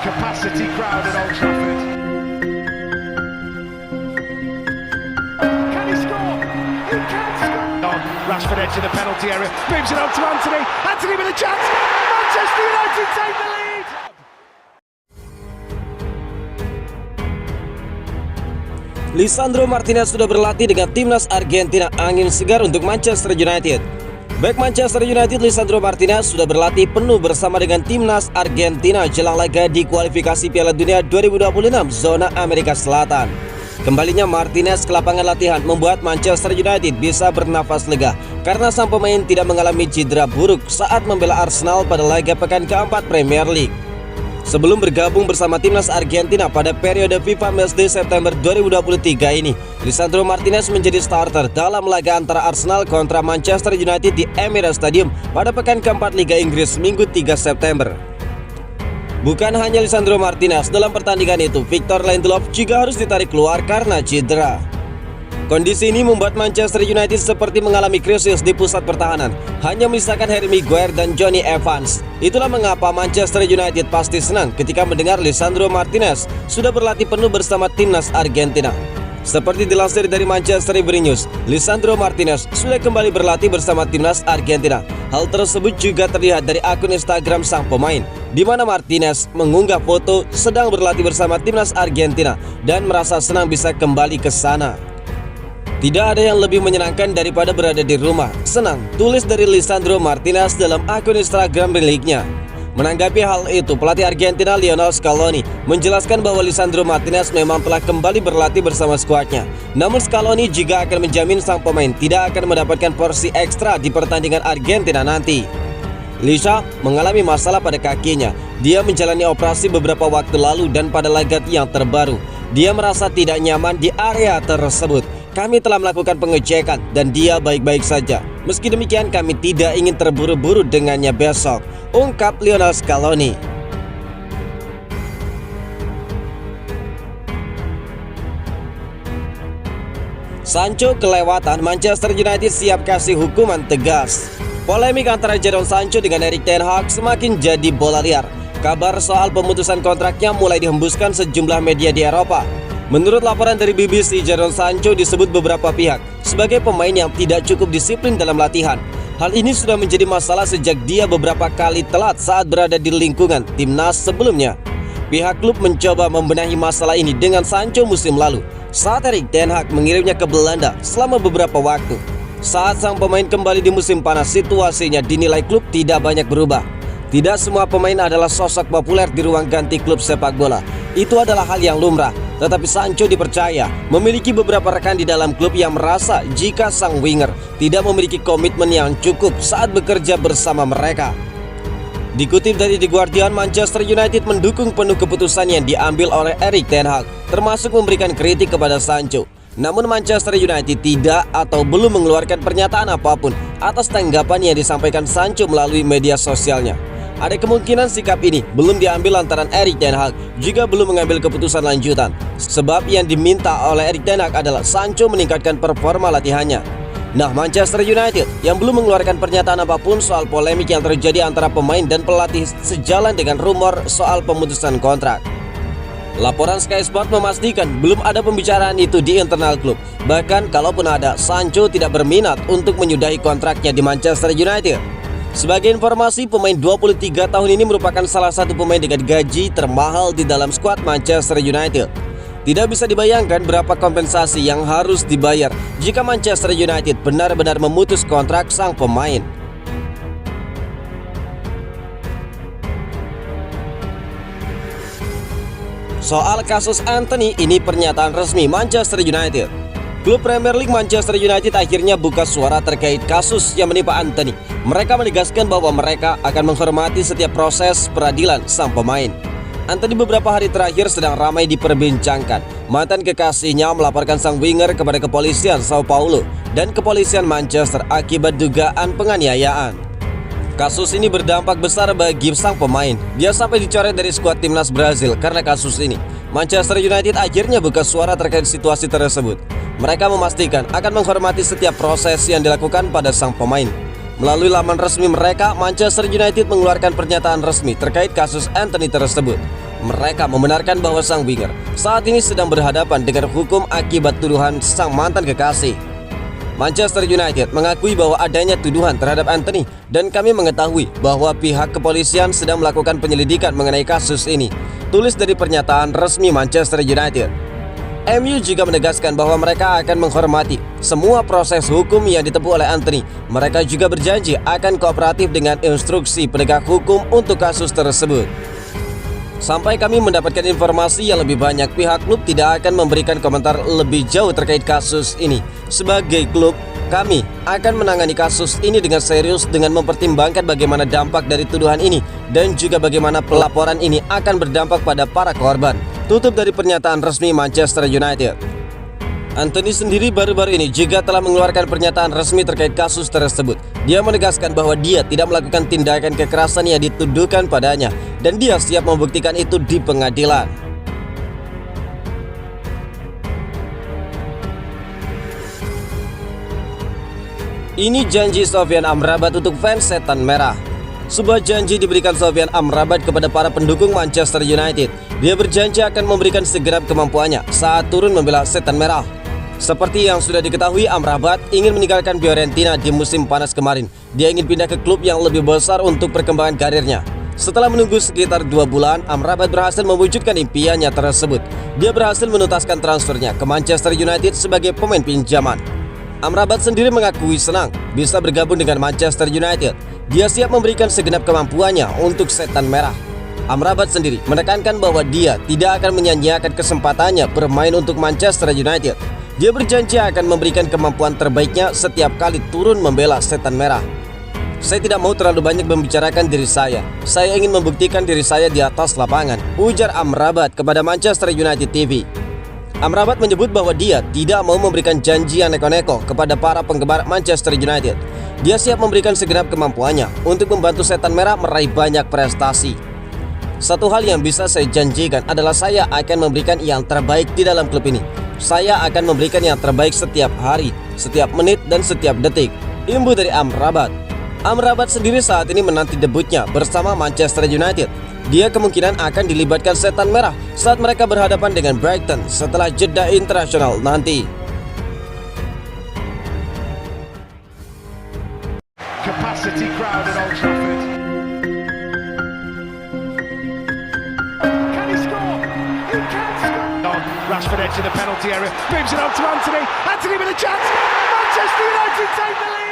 capacity crowd at Old Trafford. Can he score? He can score! On, Rashford edge of the penalty area, moves it on to Anthony. Anthony with a chance. Manchester United take the lead. Lisandro Martinez sudah berlatih dengan timnas Argentina, angin segar untuk Manchester United. Bek Manchester United Lisandro Martinez sudah berlatih penuh bersama dengan timnas Argentina jelang laga di kualifikasi Piala Dunia 2026 zona Amerika Selatan. Kembalinya Martinez ke lapangan latihan membuat Manchester United bisa bernafas lega karena sang pemain tidak mengalami cedera buruk saat membela Arsenal pada laga pekan keempat Premier League. Sebelum bergabung bersama timnas Argentina pada periode FIFA Matchday September 2023 ini, Lisandro Martinez menjadi starter dalam laga antara Arsenal kontra Manchester United di Emirates Stadium pada pekan keempat Liga Inggris Minggu 3 September. Bukan hanya Lisandro Martinez, dalam pertandingan itu Victor Lindelof juga harus ditarik keluar karena cedera. Kondisi ini membuat Manchester United seperti mengalami krisis di pusat pertahanan, hanya menyisakan Harry Maguire dan Jonny Evans. Itulah mengapa Manchester United pasti senang ketika mendengar Lisandro Martinez sudah berlatih penuh bersama timnas Argentina. Seperti dilansir dari Manchester Evening News, Lisandro Martinez sudah kembali berlatih bersama timnas Argentina. Hal tersebut juga terlihat dari akun Instagram sang pemain, di mana Martinez mengunggah foto sedang berlatih bersama timnas Argentina dan merasa senang bisa kembali ke sana. Tidak ada yang lebih menyenangkan daripada berada di rumah. Senang, tulis dari Lisandro Martinez dalam akun Instagram miliknya. Menanggapi hal itu, pelatih Argentina Lionel Scaloni menjelaskan bahwa Lisandro Martinez memang telah kembali berlatih bersama skuadnya. Namun Scaloni juga akan menjamin sang pemain tidak akan mendapatkan porsi ekstra di pertandingan Argentina nanti. Lisa mengalami masalah pada kakinya. Dia menjalani operasi beberapa waktu lalu dan pada laga yang terbaru, dia merasa tidak nyaman di area tersebut. Kami telah melakukan pengecekan dan dia baik-baik saja. Meski demikian kami tidak ingin terburu-buru dengannya besok, ungkap Lionel Scaloni. Sancho kelewatan, Manchester United siap kasih hukuman tegas. Polemik antara Jadon Sancho dengan Erik ten Hag semakin jadi bola liar. Kabar soal pemutusan kontraknya mulai dihembuskan sejumlah media di Eropa. Menurut laporan dari BBC, Jadon Sancho disebut beberapa pihak sebagai pemain yang tidak cukup disiplin dalam latihan. Hal ini sudah menjadi masalah sejak dia beberapa kali telat saat berada di lingkungan timnas sebelumnya. Pihak klub mencoba membenahi masalah ini dengan Sancho musim lalu saat Erik ten Hag mengirimnya ke Belanda selama beberapa waktu. Saat sang pemain kembali di musim panas, situasinya dinilai klub tidak banyak berubah. Tidak semua pemain adalah sosok populer di ruang ganti klub sepak bola. Itu adalah hal yang lumrah. Tetapi Sancho dipercaya memiliki beberapa rekan di dalam klub yang merasa jika sang winger tidak memiliki komitmen yang cukup saat bekerja bersama mereka. Dikutip dari The Guardian, Manchester United mendukung penuh keputusan yang diambil oleh Erik ten Hag, termasuk memberikan kritik kepada Sancho. Namun Manchester United tidak atau belum mengeluarkan pernyataan apapun atas tanggapan yang disampaikan Sancho melalui media sosialnya. Ada kemungkinan sikap ini belum diambil lantaran Erik ten Hag juga belum mengambil keputusan lanjutan. Sebab yang diminta oleh Erik ten Hag adalah Sancho meningkatkan performa latihannya. Nah, Manchester United yang belum mengeluarkan pernyataan apapun soal polemik yang terjadi antara pemain dan pelatih sejalan dengan rumor soal pemutusan kontrak. Laporan Sky Sport memastikan belum ada pembicaraan itu di internal klub. Bahkan kalaupun ada, Sancho tidak berminat untuk menyudahi kontraknya di Manchester United. Sebagai informasi, pemain 23 tahun ini merupakan salah satu pemain dengan gaji termahal di dalam skuad Manchester United. Tidak bisa dibayangkan berapa kompensasi yang harus dibayar jika Manchester United benar-benar memutus kontrak sang pemain. Soal kasus Anthony, ini pernyataan resmi Manchester United. Klub Premier League Manchester United akhirnya buka suara terkait kasus yang menimpa Anthony. Mereka menegaskan bahwa mereka akan menghormati setiap proses peradilan sang pemain. Anthony beberapa hari terakhir sedang ramai diperbincangkan. Mantan kekasihnya melaporkan sang winger kepada kepolisian Sao Paulo dan kepolisian Manchester akibat dugaan penganiayaan. Kasus ini berdampak besar bagi sang pemain. Dia sampai dicoret dari skuad timnas Brazil karena kasus ini. Manchester United akhirnya buka suara terkait situasi tersebut. Mereka memastikan akan menghormati setiap proses yang dilakukan pada sang pemain. Melalui laman resmi mereka, Manchester United mengeluarkan pernyataan resmi terkait kasus Anthony tersebut. Mereka membenarkan bahwa sang winger saat ini sedang berhadapan dengan hukum akibat tuduhan sang mantan kekasih. Manchester United mengakui bahwa adanya tuduhan terhadap Anthony dan kami mengetahui bahwa pihak kepolisian sedang melakukan penyelidikan mengenai kasus ini. Tulis dari pernyataan resmi Manchester United. MU juga menegaskan bahwa mereka akan menghormati semua proses hukum yang ditempuh oleh Anthony. Mereka juga berjanji akan kooperatif dengan instruksi penegak hukum untuk kasus tersebut. Sampai kami mendapatkan informasi yang lebih banyak, pihak klub tidak akan memberikan komentar lebih jauh terkait kasus ini. Sebagai klub, kami akan menangani kasus ini dengan serius dengan mempertimbangkan bagaimana dampak dari tuduhan ini dan juga bagaimana pelaporan ini akan berdampak pada para korban. Tutup dari pernyataan resmi Manchester United. Anthony sendiri baru-baru ini juga telah mengeluarkan pernyataan resmi terkait kasus tersebut. Dia menegaskan bahwa dia tidak melakukan tindakan kekerasan yang dituduhkan padanya dan dia siap membuktikan itu di pengadilan. Ini janji Sofyan Amrabat untuk fans Setan Merah. Sebuah janji diberikan Sofyan Amrabat kepada para pendukung Manchester United. Dia berjanji akan memberikan segenap kemampuannya saat turun membela Setan Merah. Seperti yang sudah diketahui, Amrabat ingin meninggalkan Fiorentina di musim panas kemarin. Dia ingin pindah ke klub yang lebih besar untuk perkembangan karirnya. Setelah menunggu sekitar 2 bulan, Amrabat berhasil mewujudkan impiannya tersebut. Dia berhasil menuntaskan transfernya ke Manchester United sebagai pemain pinjaman. Amrabat sendiri mengakui senang bisa bergabung dengan Manchester United. Dia siap memberikan segenap kemampuannya untuk Setan Merah. Amrabat sendiri menekankan bahwa dia tidak akan menyia-nyiakan kesempatannya bermain untuk Manchester United. Dia berjanji akan memberikan kemampuan terbaiknya setiap kali turun membela Setan Merah. Saya tidak mau terlalu banyak membicarakan diri saya. Saya ingin membuktikan diri saya di atas lapangan, ujar Amrabat kepada Manchester United TV. Amrabat menyebut bahwa dia tidak mau memberikan janji yang neko-neko kepada para penggemar Manchester United. Dia siap memberikan segenap kemampuannya untuk membantu Setan Merah meraih banyak prestasi. Satu hal yang bisa saya janjikan adalah saya akan memberikan yang terbaik di dalam klub ini. Saya akan memberikan yang terbaik setiap hari, setiap menit, dan setiap detik. Imbu dari Amrabat. Amrabat sendiri saat ini menanti debutnya bersama Manchester United. Dia kemungkinan akan dilibatkan Setan Merah saat mereka berhadapan dengan Brighton setelah jeda internasional nanti. Capacity crowd at Old Trafford. Can he score? He can score. Rashford edge of the penalty area, moves it on to Anthony. Anthony with a chance. Manchester United take the lead.